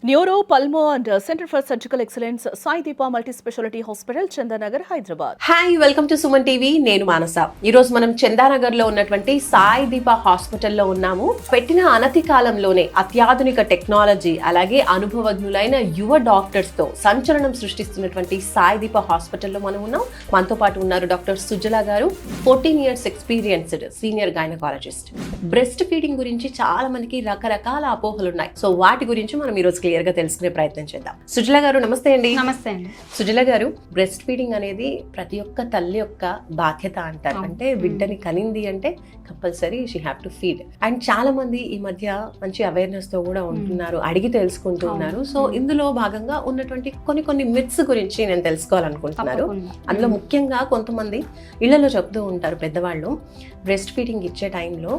Neuro pulmo and centre for surgical excellence Sai Deepa multi speciality hospital Chandanagar Hyderabad. Hi, welcome to Suman TV. నేను మానస. ఈ రోజు మనం చందానగర్ లో ఉన్నటువంటి సాయి దీప హాస్పిటల్లో ఉన్నాము. పెట్టిన అనతి కాలంలోనే అత్యాధునిక టెక్నాలజీ అలాగే అనుభవజ్ఞులైన యువ డాక్టర్స్ తో సంచలనం సృష్టిస్తున్నటువంటి సాయి దీప హాస్పిటల్లో మనం ఉన్నాం. మనతో పాటు ఉన్నారు డాక్టర్ సుజల గారు, 14 years experienced senior gynaecologist. Breast feeding గురించి చాలా మందికి రకరకాల అపోహలు ఉన్నాయి. సో వాటి గురించి మనం ఈ రోజు క్లియర్ గా తెలుసుకునే ప్రయత్నం చేద్దాం. సుజల గారు నమస్తే అండి. నమస్తే అండి. సుజల గారు, బ్రెస్ట్ ఫీడింగ్ అనేది ప్రతి ఒక్క తల్లి యొక్క బాధ్యత అంటారు. అంటే బిడ్డని కనింది అంటే compulsory she have to feed. And చాలా మంది ఈ మధ్య మంచి అవేర్నెస్ తో కూడా ఉంటున్నారు, అడిగి తెలుసుకుంటూ ఉన్నారు. సో ఇందులో భాగంగా ఉన్నటువంటి కొన్ని మిత్స్ గురించి నేను తెలుసుకోవాలనుకుంటున్నారు. అందులో ముఖ్యంగా కొంతమంది ఇళ్లలో చెప్తూ ఉంటారు పెద్దవాళ్ళు, బ్రెస్ట్ ఫీడింగ్ ఇచ్చే టైంలో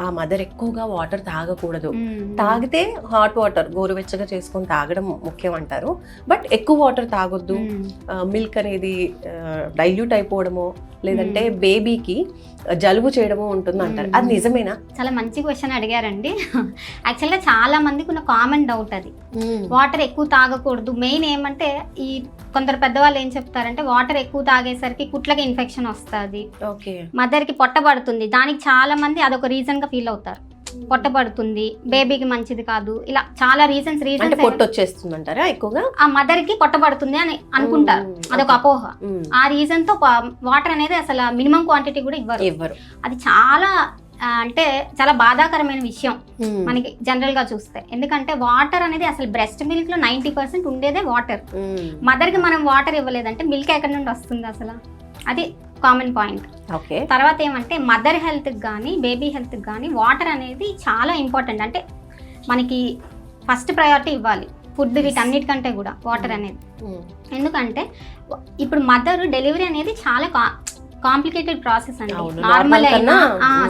ఆ మదర్ ఎక్కువగా వాటర్ తాగకూడదు, తాగితే హాట్ వాటర్ గోరువెచ్చగా చేసుకొని తాగడం ముఖ్యం అంటారు. బట్ ఎక్కువ వాటర్ తాగొద్దు, మిల్క్ అనేది డైల్యూట్ అయిపోవడమో లేదంటే బేబీకి జలుబు చేయడమో ఉంటుంది అంటారు. అది నిజమేనా? చాలా మంచి క్వశ్చన్ అడిగారండి. యాక్చువల్గా చాలా మందికి ఉన్న కామన్ డౌట్ అది, వాటర్ ఎక్కువ తాగకూడదు. మెయిన్ ఏమంటే ఈ కొందరు పెద్దవాళ్ళు ఏం చెప్తారంటే వాటర్ ఎక్కువ తాగేసరికి కుట్లకి ఇన్ఫెక్షన్ వస్తుంది, మదర్ కి పొట్ట పడుతుంది. దానికి చాలా మంది అదొక రీజన్ గా ఫీల్ అవుతారు. పొట్ట పడుతుంది, బేబీకి మంచిది కాదు, ఇలా చాలా రీజన్స్ పొట్ట వచ్చేస్తుంది అంటారా ఎక్కువగా, ఆ మదర్ కి పొట్ట పడుతుంది అని అనుకుంటారు. అదొక అపోహ. ఆ రీజన్ తో వాటర్ అనేది అసలు మినిమం క్వాంటిటీ కూడా ఇవ్వరు. అది చాలా అంటే చాలా బాధాకరమైన విషయం మనకి జనరల్ గా చూస్తే. ఎందుకంటే వాటర్ అనేది అసలు బ్రెస్ట్ మిల్క్ లో 90% ఉండేదే వాటర్. మదర్ కి మనం వాటర్ ఇవ్వలేదంటే మిల్క్ ఎక్కడి నుండి వస్తుంది అసలు? అది కామన్ పాయింట్. తర్వాత ఏమంటే మదర్ హెల్త్ కానీ బేబీ హెల్త్ కానీ వాటర్ అనేది చాలా ఇంపార్టెంట్. అంటే మనకి ఫస్ట్ ప్రయారిటీ ఇవ్వాలి ఫుడ్ వీటన్నిటికంటే కూడా వాటర్ అనేది. ఎందుకంటే ఇప్పుడు మదర్ డెలివరీ అనేది చాలా కాంప్లికేటెడ్ ప్రాసెస్ అండి. నార్మల్ అయినా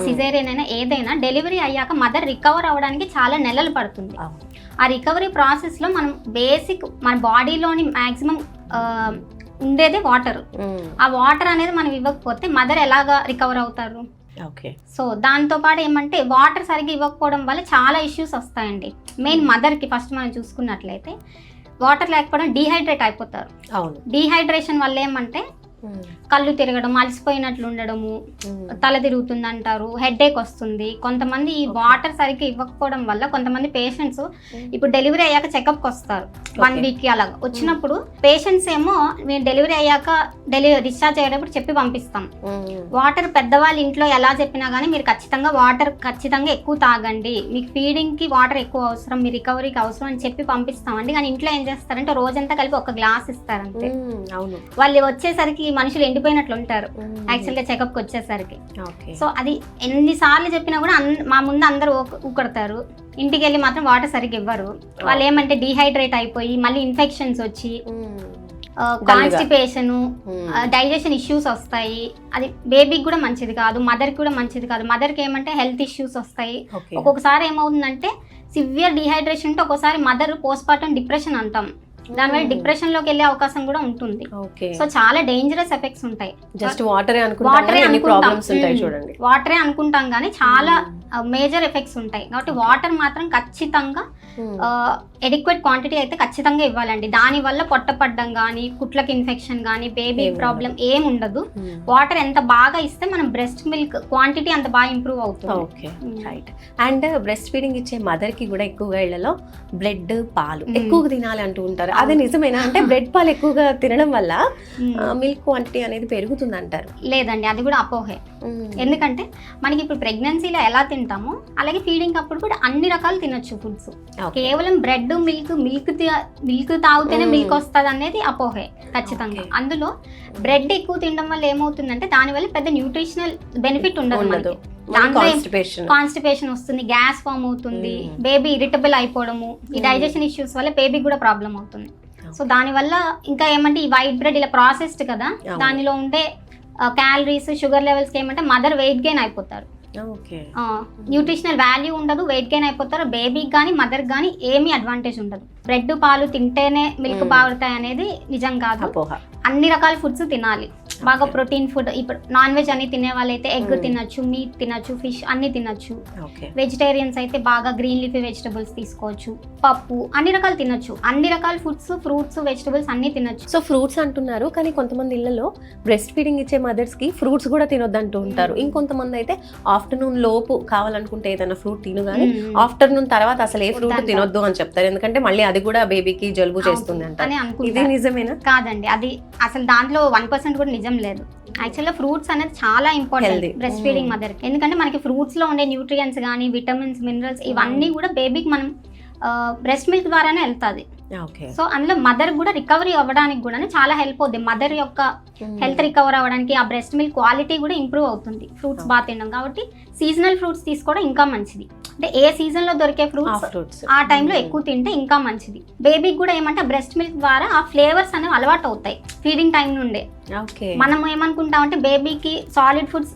సిజేరియన్ అయినా ఏదైనా డెలివరీ అయ్యాక మదర్ రికవర్ అవ్వడానికి చాలా నెలలు పడుతుంది. ఆ రికవరీ ప్రాసెస్ లో మనం బేసిక్ మన బాడీలోని మాక్సిమం ఉండేదే వాటర్. ఆ వాటర్ అనేది మనం ఇవ్వకపోతే మదర్ ఎలాగా రికవర్ అవుతారు? సో దాంతో పాటు ఏమంటే వాటర్ సరిగ్గా ఇవ్వకపోవడం వల్ల చాలా ఇష్యూస్ వస్తాయండి. మెయిన్ మదర్ కి ఫస్ట్ మనం చూసుకున్నట్లయితే వాటర్ లేకపోవడం డీహైడ్రేట్ అయిపోతారు. డీహైడ్రేషన్ వల్ల ఏమంటే కళ్ళు తిరగడం, అలసిపోయినట్లు ఉండడము, తల తిరుగుతుంది అంటారు, హెడేక్ వస్తుంది. కొంతమంది ఈ వాటర్ సరిగ్గా ఇవ్వకపోవడం వల్ల కొంతమంది పేషెంట్స్ ఇప్పుడు డెలివరీ అయ్యాక చెకప్కి వస్తారు 1 week అలాగా. వచ్చినప్పుడు పేషెంట్స్ ఏమో మేము డెలివరీ అయ్యాక డిశ్చార్జ్ అయ్యేటప్పుడు చెప్పి పంపిస్తాం, వాటర్ పెద్దవాళ్ళ ఇంట్లో ఎలా చెప్పినా కానీ మీరు ఖచ్చితంగా వాటర్ ఎక్కువ తాగండి, మీకు ఫీడింగ్ కి వాటర్ ఎక్కువ అవసరం, మీ రికవరీకి అవసరం అని చెప్పి పంపిస్తామండి. కానీ ఇంట్లో ఏం చేస్తారంటే రోజంతా కలిపి 1 glass ఇస్తారంటే వాళ్ళు వచ్చేసరికి మనుషులు ఎండిపోయినట్లు ఉంటారు యాక్చువల్ గా చెకప్ కి వచ్చేసరికి. సో అది ఎన్నిసార్లు చెప్పినా కూడా మా ముందు అందరూ ఊకడతారు, ఇంటికి వెళ్ళి మాత్రం వాటర్ సరిగ్గా ఇవ్వరు. వాళ్ళు ఏమంటే డీహైడ్రేట్ అయిపోయి మళ్ళీ ఇన్ఫెక్షన్స్ వచ్చి కాన్స్టిపేషన్, డైజెషన్ ఇష్యూస్ వస్తాయి. అది బేబీకి కూడా మంచిది కాదు, మదర్ కి కూడా మంచిది కాదు. మదర్ కి ఏమంటే హెల్త్ ఇష్యూస్ వస్తాయి. ఒక్కొక్కసారి ఏమవుతుందంటే సివియర్ డీహైడ్రేషన్ తో ఒక్కోసారి మదర్ పోస్ట్ పార్టం డిప్రెషన్ అంటాం, దానివల్ల డిప్రెషన్ లోకి వెళ్ళే అవకాశం కూడా ఉంటుంది. సో చాలా డేంజరస్ ఎఫెక్ట్స్ ఉంటాయి. జస్ట్ వాటరే అనుకుంటాం కానీ చాలా మేజర్ ఎఫెక్ట్స్ ఉంటాయి. కాబట్టి వాటర్ మాత్రం ఖచ్చితంగా ఎడిక్వేట్ క్వాంటిటీ అయితే ఖచ్చితంగా ఇవ్వాలండి. దాని వల్ల పొట్టపడ్డం కానీ, కుట్లకి ఇన్ఫెక్షన్ కానీ, బేబీ ప్రాబ్లం ఏం ఉండదు. వాటర్ ఎంత బాగా ఇస్తే మనం బ్రెస్ట్ మిల్క్ క్వాంటిటీ అంత బాగా ఇంప్రూవ్ అవుతుంది. అండ్ బ్రెస్ట్ ఫీడింగ్ ఇచ్చే మదర్ కి కూడా ఎక్కువగా ఇళ్లలో బ్రెడ్, పాలు ఎక్కువగా తినాలి అంటూ ఉంటారు. అది నిజమేనా? అంటే బ్రెడ్, పాలు ఎక్కువగా తినడం వల్ల మిల్క్ క్వాంటిటీ అనేది పెరుగుతుంది అంటారు. లేదండి, అది కూడా అపోహే. ఎందుకంటే మనకి ఇప్పుడు ప్రెగ్నెన్సీలో ఎలా తింటామో అలాగే ఫీడింగ్ అప్పుడు కూడా అన్ని రకాలు తినొచ్చు ఫుడ్స్. కేవలం బ్రెడ్, మిల్క్ తాగితేనే మిల్క్ వస్తుంది అనేది అపోహే ఖచ్చితంగా. అందులో బ్రెడ్ ఎక్కువ తినడం వల్ల ఏమవుతుందంటే దానివల్ల పెద్ద న్యూట్రిషనల్ బెనిఫిట్ ఉండదు. కాన్స్టిపేషన్ వస్తుంది, గ్యాస్ ఫామ్ అవుతుంది, బేబీ ఇరిటబుల్ అయిపోవడము, ఈ డైజెషన్ ఇష్యూస్ వల్ల బేబీకి కూడా ప్రాబ్లం అవుతుంది. సో దానివల్ల ఇంకా ఏమంటే ఈ వైట్ బ్రెడ్ ఇలా ప్రాసెస్డ్ కదా, దానిలో ఉండే క్యాలరీస్, షుగర్ లెవెల్స్ ఏమంటే మదర్ వెయిట్ గెయిన్ అయిపోతారు. న్యూట్రిషనల్ వాల్యూ ఉండదు, వెయిట్ గెయిన్ అయిపోతారు. బేబీకి కానీ మదర్ కానీ ఏమీ అడ్వాంటేజ్ ఉండదు. బ్రెడ్, పాలు తింటేనే మిల్క్ బాగుతాయి అనేది నిజం కాదు. అన్ని రకాల ఫుడ్స్ తినాలి. బాగా ప్రోటీన్ ఫుడ్. ఇప్పుడు నాన్ వెజ్ అని తినే వాళ్ళైతే ఎగ్ తినచ్చు, మీట్ తినచ్చు, ఫిష్ అన్ని తినచ్చు. వెజిటేరియన్స్ అయితే బాగా గ్రీన్ లీఫీ వెజిటబుల్స్ తీసుకోవచ్చు, పప్పు అన్ని రకాలు తినచ్చు. అన్ని రకాల ఫుడ్స్, ఫ్రూట్స్, వెజిటబుల్స్ అన్ని తినచ్చు. సో ఫ్రూట్స్ అంటున్నారు, కానీ కొంతమంది ఇళ్లలో బ్రెస్ట్ ఫీడింగ్ ఇచ్చే మదర్స్ కి ఫ్రూట్స్ కూడా తినొద్దంటూ ఉంటారు. ఇంకొంతమంది అయితే ఆఫ్టర్నూన్ లోపు కావాలనుకుంటే ఏదైనా ఫ్రూట్ తిను, కానీ ఆఫ్టర్నూన్ తర్వాత అసలు ఏ ఫ్రూట్ తినొద్దు అని చెప్తారు. ఎందుకంటే మళ్ళీ అది కూడా బేబీకి జలుబు చేస్తుంది అంటారు. ఇది నిజమేనా? కాదండి, అది అసలు దాంట్లో 1% కూడా నిజం లేదు. యాక్చువల్గా ఫ్రూట్స్ అనేది చాలా ఇంపార్టెంట్ బ్రెస్ట్ ఫీడింగ్ మదర్ కి. ఎందుకంటే మనకి ఫ్రూట్స్ లో ఉండే న్యూట్రియంట్స్ కానీ విటమిన్స్, మినరల్స్ ఇవన్నీ కూడా బేబీకి మనం బ్రెస్ట్ మిల్క్ ద్వారానే వెళ్తుంది. సో అందులో మదర్ కూడా రికవరీ అవ్వడానికి కూడా చాలా హెల్ప్ అవుతుంది. మదర్ యొక్క హెల్త్ రికవర్ అవ్వడానికి ఆ బ్రెస్ట్ మిల్క్ క్వాలిటీ కూడా ఇంప్రూవ్ అవుతుంది ఫ్రూట్స్ బాగా తినడం. కాబట్టి సీజనల్ ఫ్రూట్స్ తీసుకోవడం ఇంకా మంచిది. అంటే ఏ సీజన్ లో దొరికే ఫ్రూట్స్ ఆ టైంలో ఎక్కువ తింటే ఇంకా మంచిది. బేబీకి కూడా ఏమంటే బ్రెస్ట్ మిల్క్ ద్వారా ఆ ఫ్లేవర్స్ అనేవి అలవాటు అవుతాయి ఫీడింగ్ టైం నుండే. మనం ఏమనుకుంటామంటే బేబీకి సాలిడ్ ఫుడ్స్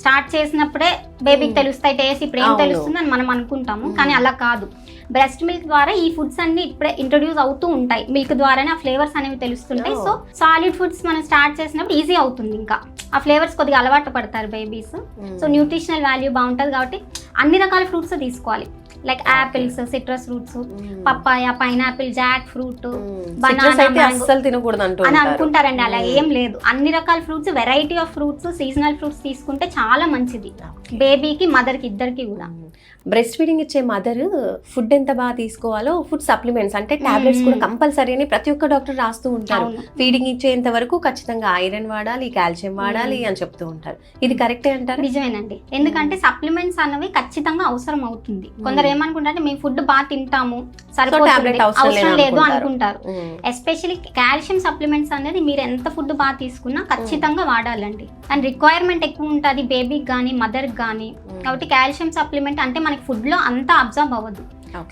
స్టార్ట్ చేసినప్పుడే బేబీకి తెలుస్తాయి టేస్ట్, ఇప్పుడు ఏం తెలుస్తుంది అని మనం అనుకుంటాము. కానీ అలా కాదు. బ్రెస్ట్ మిల్క్ ద్వారా ఈ ఫుడ్స్ అన్ని ఇప్పుడే ఇంట్రొడ్యూస్ అవుతూ ఉంటాయి. మిల్క్ ద్వారానే ఆ ఫ్లేవర్స్ అనేవి తెలుస్తుంటాయి. సో సాలిడ్ ఫుడ్స్ మనం స్టార్ట్ చేసినప్పుడు ఈజీ అవుతుంది. ఇంకా ఆ ఫ్లేవర్స్ కొద్దిగా అలవాటు పడతారు బేబీస్. సో న్యూట్రిషనల్ వాల్యూ బాగుంటుంది. కాబట్టి అన్ని రకాల ఫ్రూట్స్ తీసుకోవాలి. Like apples, citrus fruits, papaya, pineapple, Jack fruit, banana అని అనుకుంటారండి. అలా ఏం లేదు. అన్ని రకాల fruits, variety of fruits, seasonal fruits తీసుకుంటే చాలా మంచిది బేబీకి, మదర్కి, ఇద్దరికి కూడా. బ్రెస్ట్ ఫీడింగ్ ఇచ్చే మదర్ ఫుడ్ ఎంత బాగా తీసుకోవాలో, ఫుడ్ సప్లిమెంట్స్ అంటే టాబ్లెట్స్ కూడా కంపల్సరీ అని ప్రతి ఒక్క డాక్టర్ రాస్తూ ఉంటారు. ఫీడింగ్ ఇచ్చేంత వరకు ఖచ్చితంగా ఐరన్ వాడాలి, కాల్షియం వాడాలి అని చెప్తూ ఉంటారు. ఇది కరెక్టే అంటారు? నిజమేనండి. ఎందుకంటే సప్లిమెంట్స్ అనేవి ఖచ్చితంగా అవసరం అవుతుంది. కొందరు ఏమనుకుంటారంటే మేము ఫుడ్ బాగా తింటాము, సరిపోతుంది, అవసరం లేదు అనుకుంటారు. ఎస్పెషల్లీ కాల్షియం సప్లిమెంట్స్ అనేది మీరు ఎంత ఫుడ్ బాగా తీసుకున్నా ఖచ్చితంగా వాడాలండి. అండ్ రిక్వైర్మెంట్ ఎక్కువ ఉంటుంది బేబీకి కానీ మదర్కి కానీ. కాబట్టి కాల్షియం సప్లిమెంట్ అంటే మనకి ఫుడ్ లో అంతా అబ్జర్వ్ అవ్వదు.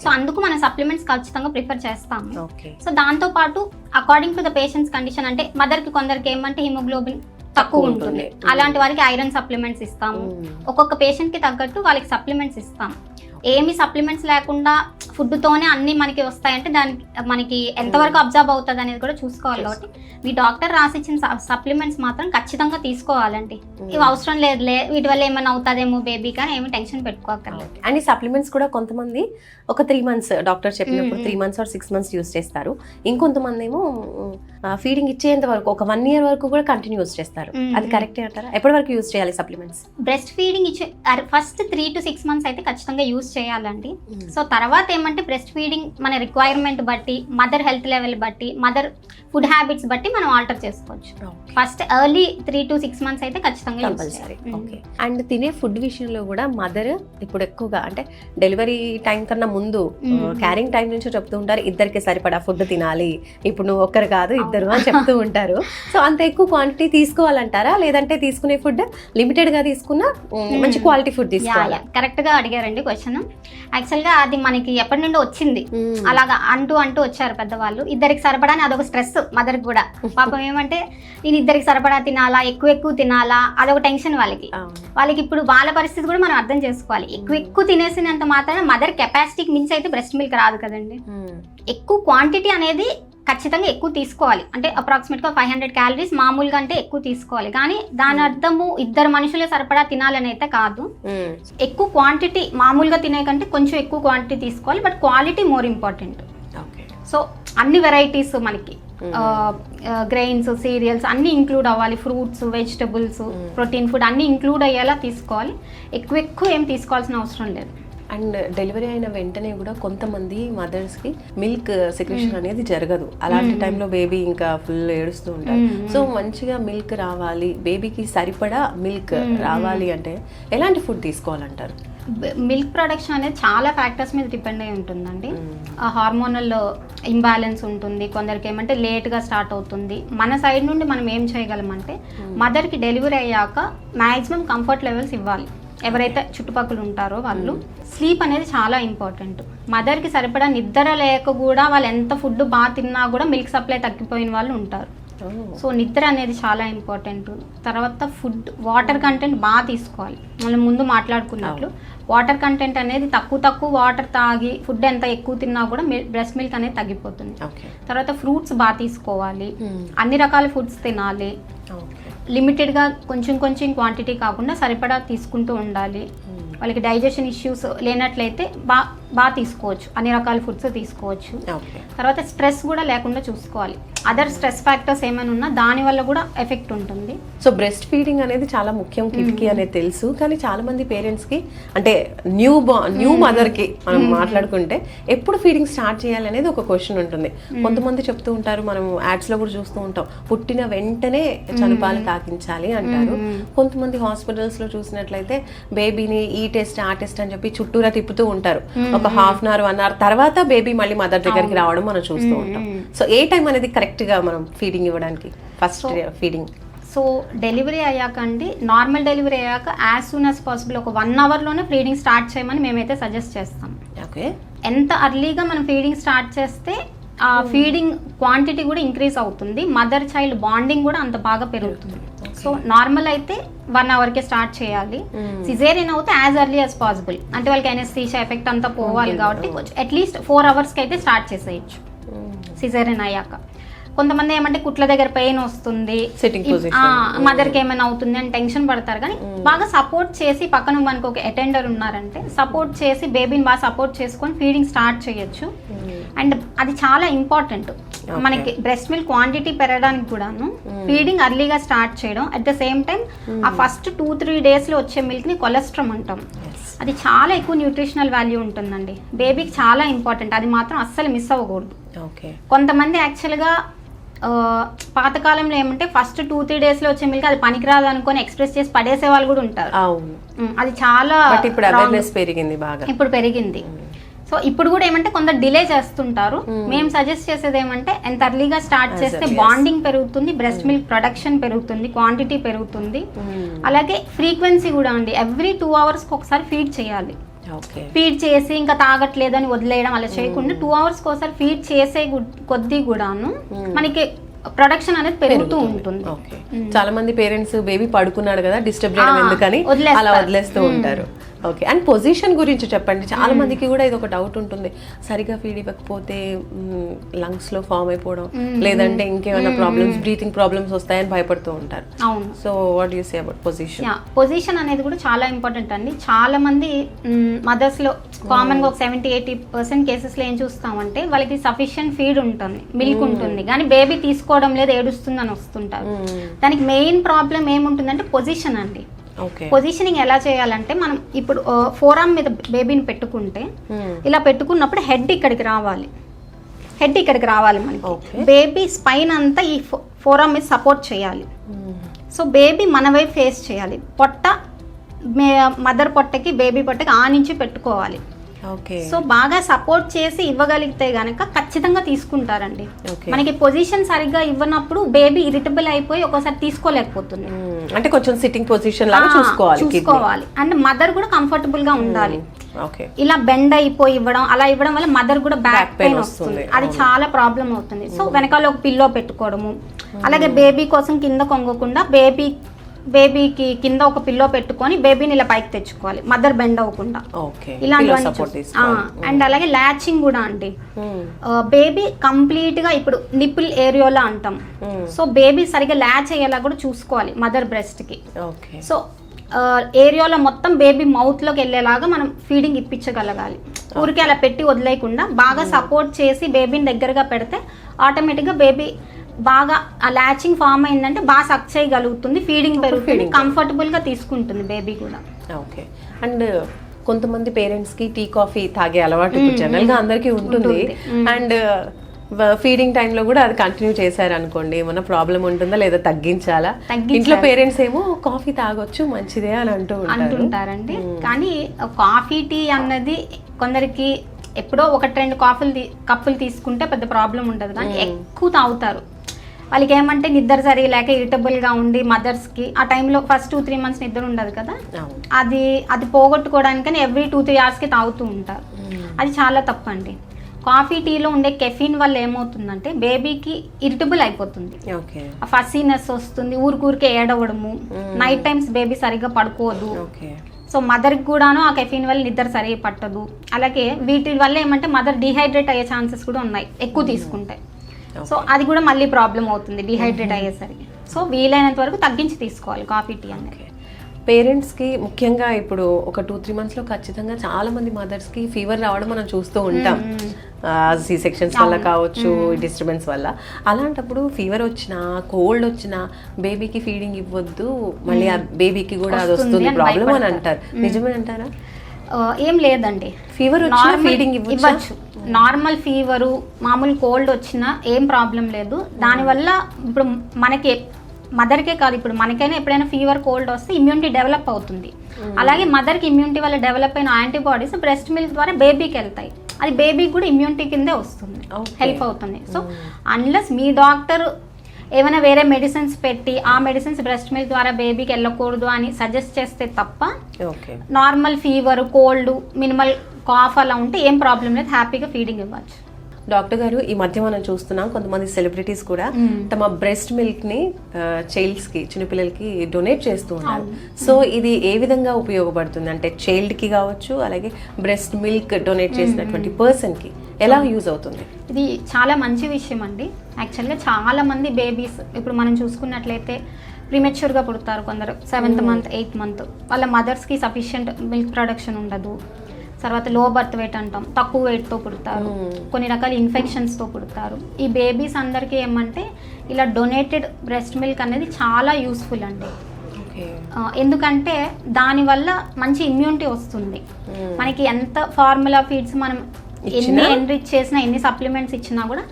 సో అందుకు మనం సప్లిమెంట్స్ ఖచ్చితంగా ప్రిఫర్ చేస్తాము. సో దాంతో పాటు according to the patients condition, అంటే మదర్ కి కొందరికి ఏమంటే హిమోగ్లోబిన్ తక్కువ ఉంటుంది, అలాంటి వారికి ఐరన్ సప్లిమెంట్స్ ఇస్తాము. ఒక్కొక్క పేషెంట్ కి తగ్గట్టు వాళ్ళకి సప్లిమెంట్స్ ఇస్తాము. ఏమి సప్లిమెంట్స్ లేకుండా ఫుడ్ తోనే అన్ని మనకి వస్తాయంటే దానికి మనకి ఎంతవరకు అబ్జర్వ్ అవుతుంది అనేది కూడా చూసుకోవాలి. కాబట్టి మీ డాక్టర్ రాసిచ్చిన సప్లిమెంట్స్ మాత్రం ఖచ్చితంగా తీసుకోవాలండి. ఇవి అవసరం లేదు, వీటి వల్ల ఏమైనా అవుతుందేమో బేబీ కానీ ఏమి టెన్షన్ పెట్టుకోకర్లేదు. అండ్ ఈ సప్లిమెంట్స్ కూడా కొంతమంది ఒక 3 months డాక్టర్ చెప్పినప్పుడు 3 months or 6 months యూస్ చేస్తారు. ఇంకొంతమంది ఏమో ఫీడింగ్ ఇచ్చేంత వరకు ఒక 1 year వరకు కూడా కంటిన్యూ యూస్ చేస్తారు. అది కరెక్టే అంటారా? ఎప్పటి వరకు యూస్ చేయాలి సప్లిమెంట్స్? బ్రెస్ట్ ఫీడింగ్ ఇచ్చే ఫస్ట్ 3 to 6 months అయితే ఖచ్చితంగా యూస్ చేయాలండి. సో తర్వాత ఏమంటే బ్రెస్ట్ ఫీడింగ్ మన రిక్వైర్మెంట్ బట్టి, మదర్ హెల్త్ లెవెల్ బట్టి, మదర్ ఫుడ్ హ్యాబిట్స్ బట్టి మనం ఆల్టర్ చేసుకోవచ్చు. ఫస్ట్ ఎర్లీ 3 to 6 months అయితే ఖచ్చితంగా కంపల్సరీ. అండ్ తినే ఫుడ్ విషయంలో కూడా మదర్ ఇప్పుడు ఎక్కువగా అంటే డెలివరీ టైం కన్నా ముందు క్యారింగ్ టైం నుంచి చెప్తూ ఉంటారు, ఇద్దరికి సరిపడా ఫుడ్ తినాలి, ఇప్పుడు నువ్వు ఒక్కరు కాదు ఇద్దరు అని చెప్తూ ఉంటారు. సో అంత ఎక్కువ క్వాంటిటీ తీసుకోవాలంటారా, లేదంటే తీసుకునే ఫుడ్ లిమిటెడ్ గా తీసుకున్నా మంచి క్వాలిటీ ఫుడ్ తీసుకోవాలి? కరెక్ట్ గా అడిగారండి క్వశ్చన్. యాక్చువల్ గా అది మనకి ఎప్పటి నుండి వచ్చింది, అలాగా అంటూ వచ్చారు పెద్దవాళ్ళు. ఇద్దరికి సరిపడా అదొక స్ట్రెస్ మదర్ కూడా. పాపం ఏమంటే నేను ఇద్దరికి సరిపడా తినాలా, ఎక్కువ తినాలా, అదొక టెన్షన్ వాళ్ళకి. ఇప్పుడు వాళ్ళ పరిస్థితి కూడా మనం అర్థం చేసుకోవాలి. ఎక్కువ తినేసినంత మాత్రాన మదర్ కెపాసిటీకి మించి అయితే బ్రెస్ట్ మిల్క్ రాదు కదండి. ఎక్కువ క్వాంటిటీ అనేది ఖచ్చితంగా ఎక్కువ తీసుకోవాలి. అంటే అప్రాక్సిమేట్గా 500 calories మామూలుగా అంటే ఎక్కువ తీసుకోవాలి. కానీ దాని అర్థము ఇద్దరు మనుషులే సరిపడా తినాలని అయితే కాదు. ఎక్కువ క్వాంటిటీ మామూలుగా తినే కంటే కొంచెం ఎక్కువ క్వాంటిటీ తీసుకోవాలి. But quality more important. So అన్ని వెరైటీస్ మనకి గ్రెయిన్స్, సీరియల్స్ అన్నీ ఇంక్లూడ్ అవ్వాలి. ఫ్రూట్స్, వెజిటబుల్స్, ప్రోటీన్ ఫుడ్ అన్నీ ఇంక్లూడ్ అయ్యేలా తీసుకోవాలి. ఎక్కువ ఏం తీసుకోవాల్సిన అవసరం లేదు. అండ్ డెలివరీ అయిన వెంటనే కూడా కొంతమంది మదర్స్కి మిల్క్ సెక్రెషన్ అనేది జరగదు. అలాంటి టైంలో బేబీ ఇంకా ఫుల్ ఏడుస్తూ ఉంటారు. సో మంచిగా మిల్క్ రావాలి, బేబీకి సరిపడా మిల్క్ రావాలి అంటే ఎలాంటి ఫుడ్ తీసుకోవాలంటారు? మిల్క్ ప్రొడక్షన్ అనేది చాలా ఫ్యాక్టర్స్ మీద డిపెండ్ అయి ఉంటుందండి. హార్మోనల్ ఇంబ్యాలెన్స్ ఉంటుంది, కొందరికి ఏమంటే లేట్గా స్టార్ట్ అవుతుంది. మన సైడ్ నుండి మనం ఏం చేయగలమంటే మదర్కి డెలివరీ అయ్యాక మ్యాక్సిమం కంఫర్ట్ లెవెల్స్ ఇవ్వాలి. ఎవరైతే చుట్టుపక్కల ఉంటారో వాళ్ళు. స్లీప్ అనేది చాలా ఇంపార్టెంట్. మదర్కి సరిపడా నిద్ర లేక కూడా వాళ్ళు ఎంత ఫుడ్ బాగా తిన్నా కూడా మిల్క్ సప్లై తగ్గిపోయిన వాళ్ళు ఉంటారు. సో నిద్ర అనేది చాలా ఇంపార్టెంట్. తర్వాత ఫుడ్, వాటర్ కంటెంట్ బాగా తీసుకోవాలి. మనం ముందు మాట్లాడుకున్నట్లు వాటర్ కంటెంట్ అనేది తక్కువ వాటర్ తాగి ఫుడ్ ఎంత ఎక్కువ తిన్నా కూడా బ్రెస్ట్ మిల్క్ అనేది తగ్గిపోతుంది. తర్వాత ఫ్రూట్స్ బాగా తీసుకోవాలి, అన్ని రకాల ఫుడ్స్ తినాలి, లిమిటెడ్గా కొంచెం క్వాంటిటీ కాకుండా సరిపడా తీసుకుంటూ ఉండాలి. వాళ్ళకి డైజెషన్ ఇష్యూస్ లేనట్లయితే బాగా తీసుకోవచ్చు, అన్ని రకాల ఫుడ్స్ తీసుకోవచ్చు. తర్వాత స్ట్రెస్ కూడా లేకుండా చూసుకోవాలి. అదర్ స్ట్రెస్ ఫ్యాక్టర్స్ ఏమైనా ఉన్నా దానివల్ల కూడా ఎఫెక్ట్ ఉంటుంది. సో బ్రెస్ట్ ఫీడింగ్ అనేది చాలా ముఖ్యం కిడ్కి అనేది తెలుసు, కానీ చాలా మంది పేరెంట్స్కి అంటే న్యూ మదర్కి మనం మాట్లాడుకుంటే ఎప్పుడు ఫీడింగ్ స్టార్ట్ చేయాలి అనేది ఒక క్వశ్చన్ ఉంటుంది. కొంతమంది చెప్తూ ఉంటారు, మనం యాడ్స్లో కూడా చూస్తూ ఉంటాం, పుట్టిన వెంటనే చనుపాలు తాకించాలి అంటారు. కొంతమంది హాస్పిటల్స్లో చూసినట్లయితే బేబీని ఈ టెస్ట్ ఆ టెస్ట్ అని చెప్పి చుట్టూరా తిప్పుతూ ఉంటారు. ఒక హాఫ్ అన్ అవర్ 1 hour తర్వాత బేబీ మళ్ళీ మదర్ దగ్గరికి రావడం మనం చూస్తూ ఉంటాం. సో ఏ టైం అనేది కరెక్ట్ గా మనం ఫీడింగ్ ఇవ్వడానికి? ఫస్ట్ ఫీడింగ్ సో డెలివరీ అయ్యాక అండి, నార్మల్ డెలివరీ అయ్యాక యాజ్ సూన్ యాజ్ పాసిబుల్ ఒక 1 hourలోనే ఫీడింగ్ స్టార్ట్ చేయమని మేమైతే సజెస్ట్ చేస్తాం. ఓకే, ఎంత అర్లీగా మనం ఫీడింగ్ స్టార్ట్ చేస్తే ఆ ఫీడింగ్ క్వాంటిటీ కూడా ఇంక్రీజ్ అవుతుంది, మదర్ చైల్డ్ బాండింగ్ కూడా అంత బాగా పెరుగుతుంది. సో నార్మల్ అయితే 1 hourకే స్టార్ట్ చేయాలి. సిజేరియన్ అయితే యాజ్ ఎర్లీ యాజ్ పాసిబుల్, అంటే వాళ్ళకి ఎనస్థీషియా ఎఫెక్ట్ అంతా పోవాలి కాబట్టి అట్లీస్ట్ 4 hours అయితే స్టార్ట్ చేసేయచ్చు సిజేరియన్ అయ్యాక. కొంతమంది ఏమంటే కుట్ల దగ్గర పెయిన్ వస్తుంది, మదర్కి ఏమైనా అవుతుంది అని టెన్షన్ పడతారు. కానీ బాగా సపోర్ట్ చేసి పక్కన మనకు ఒక అటెండర్ ఉన్నారంటే సపోర్ట్ చేసి బేబీని బాగా సపోర్ట్ చేసుకొని ఫీడింగ్ స్టార్ట్ చేయొచ్చు. అండ్ అది చాలా ఇంపార్టెంట్ మనకి బ్రెస్ట్ మిల్క్ క్వాంటిటీ పెరగడానికి కూడాను. ఫీడింగ్ అర్లీగా స్టార్ట్ చేయడం, అట్ ద సేమ్ టైం ఆ ఫస్ట్ 2-3 daysలో వచ్చే మిల్క్ని కొలెస్ట్రాల్ అంటాం. అది చాలా ఎక్కువ న్యూట్రిషనల్ వాల్యూ ఉంటుందండి, బేబీకి చాలా ఇంపార్టెంట్, అది మాత్రం అస్సలు మిస్ అవ్వకూడదు. కొంతమంది యాక్చువల్గా పాతకాలంలో ఏమంటే ఫస్ట్ 2-3 daysలో వచ్చే మిల్క్ అది పనికిరాదు అనుకొని ఎక్స్ప్రెస్ చేసి పడేసే వాళ్ళు కూడా ఉంటారు. అది చాలా ఇప్పుడు పెరిగింది. సో ఇప్పుడు కూడా ఏమంటే కొందరు డిలే చేస్తుంటారు. మేము సజెస్ట్ చేసేది ఏమంటే ఎంత అర్లీగా స్టార్ట్ చేస్తే బాండింగ్ పెరుగుతుంది, బ్రెస్ట్ మిల్క్ ప్రొడక్షన్ పెరుగుతుంది, క్వాంటిటీ పెరుగుతుంది. అలాగే ఫ్రీక్వెన్సీ కూడా అండి, ఎవ్రీ 2 hoursకి ఒకసారి ఫీడ్ చేయాలి. ఫీడ్ చేసి ఇంకా తాగట్లేదని వదిలేయడం అలా చేయకుండా 2 hoursకి ఒకసారి ఫీడ్ చేసే కొద్దీ కూడాను మనకి ప్రొడక్షన్ అనేది పెరుగుతూ ఉంటుంది. చాలా మంది పేరెంట్స్ బేబీ పడుకున్నాడు కదా డిస్టర్బ్ చేయడం ఎందుకని అలా వదిలేస్తూ ఉంటారు. ఓకే, అండ్ పొజిషన్ గురించి చెప్పండి. చాలా మందికి కూడా ఇది ఒక డౌట్ ఉంటుంది, సరిగా ఫీడ్ ఇవ్వకపోతే లంగ్స్ లో ఫామ్ అయిపోవడం లేదంటే ఇంకేమైనా ప్రాబ్లమ్స్, బ్రీతింగ్ ప్రాబ్లమ్స్ వస్తాయని భయపడుతూ ఉంటారు. So what you say about position? Position అనేది కూడా చాలా ఇంపార్టెంట్ అండి. చాలా మంది మదర్స్ లో కామన్ గా ఒక 70-80% కేసెస్ లో ఏం చూస్తామంటే వాళ్ళకి సఫిషియెంట్ ఫీడ్ ఉంటుంది, మిల్క్ ఉంటుంది, కానీ బేబీ తీసుకోవడం లేదు, ఏడుస్తుంది అని వస్తుంటారు. దానికి మెయిన్ ప్రాబ్లం ఏముంటుందంటే పొజిషన్ అండి. పొజిషనింగ్ ఎలా చేయాలంటే మనం ఇప్పుడు ఫోరామ్ మీద బేబీని పెట్టుకుంటే ఇలా పెట్టుకున్నప్పుడు హెడ్ ఇక్కడికి రావాలి, మనకి బేబీ స్పైన్ అంతా ఈ ఫోరామ్ మీద సపోర్ట్ చేయాలి. సో బేబీ మన వైపు ఫేస్ చేయాలి, పొట్ట మదర్ పొట్టకి బేబీ పొట్టకి ఆ నుంచి పెట్టుకోవాలి. సో బాగా సపోర్ట్ చేసి ఇవ్వగలిగితే గనక ఖచ్చితంగా తీసుకుంటారండి. మనకి పొజిషన్ సరిగ్గా ఇవ్వనప్పుడు బేబీ ఇరిటబుల్ అయిపోయి ఒక్కోసారి తీసుకోలేకపోతుంది. అంటే కొంచెం సిట్టింగ్ పొజిషన్ లాగా చూసుకోవాలి. అండ్ మదర్ కూడా కంఫర్టబుల్ గా ఉండాలి. ఇలా బెండ్ అయిపోయి ఇవ్వడం, అలా ఇవ్వడం వల్ల మదర్ కూడా బ్యాక్ పెయిన్ వస్తుంది, అది చాలా ప్రాబ్లం అవుతుంది. సో వెనకాల ఒక పిల్లో పెట్టుకోవడము, అలాగే బేబీ కోసం కింద కొంగకుండా బేబీకి కింద ఒక పిల్లో పెట్టుకొని బేబీని ఇలా పైకి తెచ్చుకోవాలి, మదర్ బెండ్ అవ్వకుండా. ఇలాంటివన్నీ. అండ్ అలాగే ల్యాచింగ్ కూడా అండి, బేబీ కంప్లీట్ గా ఇప్పుడు నిప్పుల్ ఏరియాలో అంటాం, సో బేబీ సరిగా ల్యాచ్ అయ్యేలా కూడా చూసుకోవాలి మదర్ బ్రెస్ట్ కి. సో ఏరియాలో మొత్తం బేబీ మౌత్ లోకి వెళ్ళేలాగా మనం ఫీడింగ్ ఇప్పించగలగాలి. ఊరికే అలా పెట్టి వదిలేయకుండా బాగా సపోర్ట్ చేసి బేబీని దగ్గరగా పెడితే ఆటోమేటిక్ గా బేబీ బాగా ఆ ల్యాచింగ్ ఫామ్ అయిందంటే బాగా సక్ చేయగలుగుతుంది, ఫీడింగ్ పెరుగుతుంది, కంఫర్టబుల్ గా తీసుకుంటుంది బేబీ కూడా. ఓకే, అండ్ కొంతమంది పేరెంట్స్ కి టీ కాఫీ తాగే అలవాటు జనరల్ గా అందరికీ ఉంటుంది. అండ్ ఫీడింగ్ టైంలో కూడా అది కంటిన్యూ చేశారు అనుకోండి, ఏమన్నా ప్రాబ్లం ఉంటుందా లేదా తగ్గించాలా? ఇంట్లో పేరెంట్స్ ఏమో కాఫీ తాగొచ్చు మంచిదే అని అంటుంటారండి. కానీ కాఫీ టీ అన్నది కొందరికి ఎప్పుడో 1-2 కప్పులు తీసుకుంటే పెద్ద ప్రాబ్లం ఉండదు, కానీ ఎక్కువ తాగుతారు. వాళ్ళకి ఏమంటే నిద్ర సరిలేక ఇరిటబుల్గా ఉండి మదర్స్కి ఆ టైంలో ఫస్ట్ 2-3 months నిద్ర ఉండదు కదా, అది పోగొట్టుకోవడానికని ఎవ్రీ 2-3 hours తాగుతూ ఉంటారు. అది చాలా తప్పండి. కాఫీ టీలో ఉండే కెఫిన్ వల్ల ఏమవుతుందంటే బేబీకి ఇరిటబుల్ అయిపోతుంది, ఓకే ఆ ఫస్సీనెస్ వస్తుంది, ఊరికే ఏడవడము, నైట్ టైమ్స్ బేబీ సరిగ్గా పడుకోదు. ఓకే సో మదర్కి కూడాను ఆ కెఫిన్ వల్ల నిద్ర సరిగా పట్టదు. అలాగే వీటి వల్ల ఏమంటే మదర్ డిహైడ్రేట్ అయ్యే ఛాన్సెస్ కూడా ఉన్నాయి ఎక్కువ తీసుకుంటే. సో అది కూడా మళ్ళీ ప్రాబ్లం అవుతుంది డిహైడ్రేట్ అయ్యేసరికి. సో వీలైనంత వరకు తగ్గించి తీసుకోవాలి కాఫీ టీ అనేది. పేరెంట్స్కి ముఖ్యంగా ఇప్పుడు ఒక 2-3 మంత్స్లో ఖచ్చితంగా చాలా మంది మదర్స్కి ఫీవర్ రావడం మనం చూస్తూ ఉంటాం, సి సెక్షన్స్ వల్ల కావచ్చు, డిస్టర్బెన్స్ వల్ల. అలాంటప్పుడు ఫీవర్ వచ్చినా కోల్డ్ వచ్చినా బేబీకి ఫీడింగ్ ఇవ్వద్దు, మళ్ళీ ఆ బేబీకి కూడా అది వస్తుంది ప్రాబ్లం అని అంటారు. నిజమే అంటారా? ఏం లేదండి, ఫీవర్ వచ్చినా ఫీడింగ్ ఇవ్వచ్చు. నార్మల్ ఫీవరు మామూలు కోల్డ్ వచ్చినా ఏం ప్రాబ్లం లేదు. దానివల్ల ఇప్పుడు మనకి మదర్కే కాదు, ఇప్పుడు మనకైనా ఎప్పుడైనా ఫీవర్ కోల్డ్ వస్తే ఇమ్యూనిటీ డెవలప్ అవుతుంది. అలాగే మదర్కి ఇమ్యూనిటీ వల్ల డెవలప్ అయిన యాంటీబాడీస్ బ్రెస్ట్ మిల్క్ ద్వారా బేబీకి వెళ్తాయి, అది బేబీకి కూడా ఇమ్యూనిటీ కిందే వస్తుంది, హెల్ప్ అవుతుంది. సో అన్లెస్ మీ డాక్టర్ ఏమైనా వేరే మెడిసిన్స్ పెట్టి ఆ మెడిసిన్స్ బ్రెస్ట్ మిల్క్ ద్వారా బేబీకి వెళ్ళకూడదు అని సజెస్ట్ చేస్తే తప్ప normal fever cold minimal cough అలా ఉంటే ఏం ప్రాబ్లం లేదు, హ్యాపీగా ఫీడింగ్ ఇవ్వచ్చు. డాక్టర్ గారు, ఈ మధ్య మనం చూస్తున్నాం కొంతమంది సెలబ్రిటీస్ కూడా తమ బ్రెస్ట్ మిల్క్ ని చైల్డ్స్ కి, చిన్నపిల్లలకి డొనేట్ చేస్తూ ఉన్నారు. సో ఇది ఏ విధంగా ఉపయోగపడుతుంది అంటే చైల్డ్ కి కావచ్చు, అలాగే బ్రెస్ట్ మిల్క్ డొనేట్ చేసినటువంటి పర్సన్ కి ఎలా యూజ్ అవుతుంది? ఇది చాలా మంచి విషయం అండి. యాక్చువల్గా చాలా మంది బేబీస్ ఇప్పుడు మనం చూసుకున్నట్లయితే ప్రీమెచ్యూర్గా పుడతారు కొందరు, 7th మంత్ 8th మంత్, వాళ్ళ మదర్స్కి సఫిషియంట్ మిల్క్ ప్రొడక్షన్ ఉండదు. తర్వాత లో బర్త్ వెయిట్ అంటాం, తక్కువ వెయిట్తో పుడతారు, కొన్ని రకాల ఇన్ఫెక్షన్స్తో పుడతారు. ఈ బేబీస్ అందరికీ ఏమంటే ఇలా డొనేటెడ్ బ్రెస్ట్ మిల్క్ అనేది చాలా యూస్ఫుల్ అండి. ఎందుకంటే దానివల్ల మంచి ఇమ్యూనిటీ వస్తుంది. మనకి ఎంత ఫార్ములా ఫీడ్స్ మనం ఎన్ని ఎన్రిచ్ చేసినా, ఎన్ని సప్లిమెంట్స్ ఇచ్చినా కూడా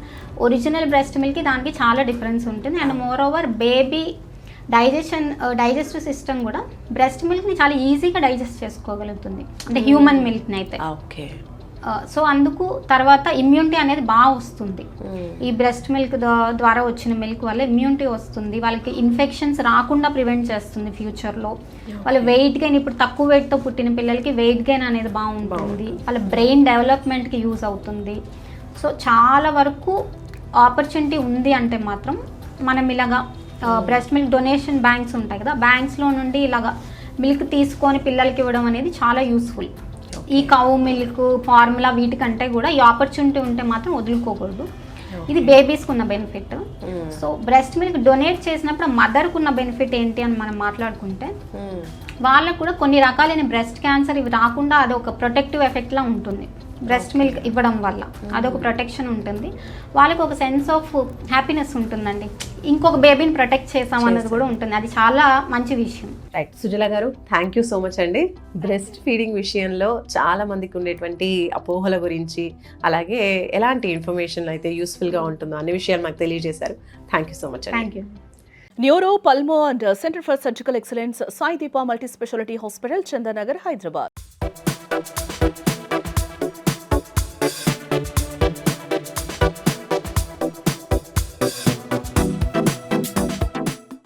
ఒరిజినల్ బ్రెస్ట్ మిల్క్కి దానికి చాలా డిఫరెన్స్ ఉంటుంది. And more over baby digestive system కూడా బ్రెస్ట్ మిల్క్ని చాలా ఈజీగా డైజెస్ట్ చేసుకోగలుగుతుంది, అంటే హ్యూమన్ మిల్క్ని అయితే. సో అందుకు తర్వాత ఇమ్యూనిటీ అనేది బాగా వస్తుంది. ఈ బ్రెస్ట్ మిల్క్ ద్వారా వచ్చిన మిల్క్ వల్ల ఇమ్యూనిటీ వస్తుంది, వాళ్ళకి ఇన్ఫెక్షన్స్ రాకుండా ప్రివెంట్ చేస్తుంది ఫ్యూచర్లో. వాళ్ళ వెయిట్ గెయిన్, ఇప్పుడు తక్కువ వెయిట్తో పుట్టిన పిల్లలకి వెయిట్ గెయిన్ అనేది బాగుంటుంది, వాళ్ళ బ్రెయిన్ డెవలప్మెంట్కి యూజ్ అవుతుంది. సో చాలా వరకు ఆపర్చునిటీ ఉంది అంటే మాత్రం మనం ఇలాగా బ్రెస్ట్ మిల్క్ డొనేషన్ బ్యాంక్స్ ఉంటాయి కదా, బ్యాంక్స్లో నుండి ఇలాగా మిల్క్ తీసుకొని పిల్లలకి ఇవ్వడం అనేది చాలా యూస్ఫుల్. ఈ కౌ మిల్క్ ఫార్ములా వీటికంటే కూడా ఈ ఆపర్చునిటీ ఉంటే మాత్రం వదులుకోకూడదు. ఇది బేబీస్కి ఉన్న benefit. So breast milk donate చేసినప్పుడు మదర్కి ఉన్న బెనిఫిట్ ఏంటి అని మనం మాట్లాడుకుంటే, వాళ్ళకు కూడా కొన్ని రకాలైన బ్రెస్ట్ క్యాన్సర్ ఇవి రాకుండా అది ఒక ప్రొటెక్టివ్ ఎఫెక్ట్లా ఉంటుంది. బ్రెస్ట్ మిల్క్ ఇవ్వడం వల్ల అదొక ప్రొటెక్షన్ ఉంటుంది, వాళ్ళకి ఒక సెన్స్ ఆఫ్ హ్యాపీనెస్ ఉంటుందండి, ఇంకొక బేబీని ప్రొటెక్ట్ చేసామన్నది కూడా ఉంటుంది. అది చాలా మంచి విషయం. రైట్ సుజల గారు, థ్యాంక్ యూ సో మచ్ అండి. బ్రెస్ట్ ఫీడింగ్ విషయంలో చాలా మందికి ఉండేటువంటి అపోహల గురించి, అలాగే ఎలాంటి ఇన్ఫర్మేషన్ అయితే యూస్ఫుల్గా ఉంటుందో అన్ని విషయాలు మాకు తెలియజేశారు. థ్యాంక్ యూ సో మచ్ అండి. Thank you. Neuro, pulmo and centre for surgical excellence Sai Deepa multi speciality hospital, Chandanagar, Hyderabad.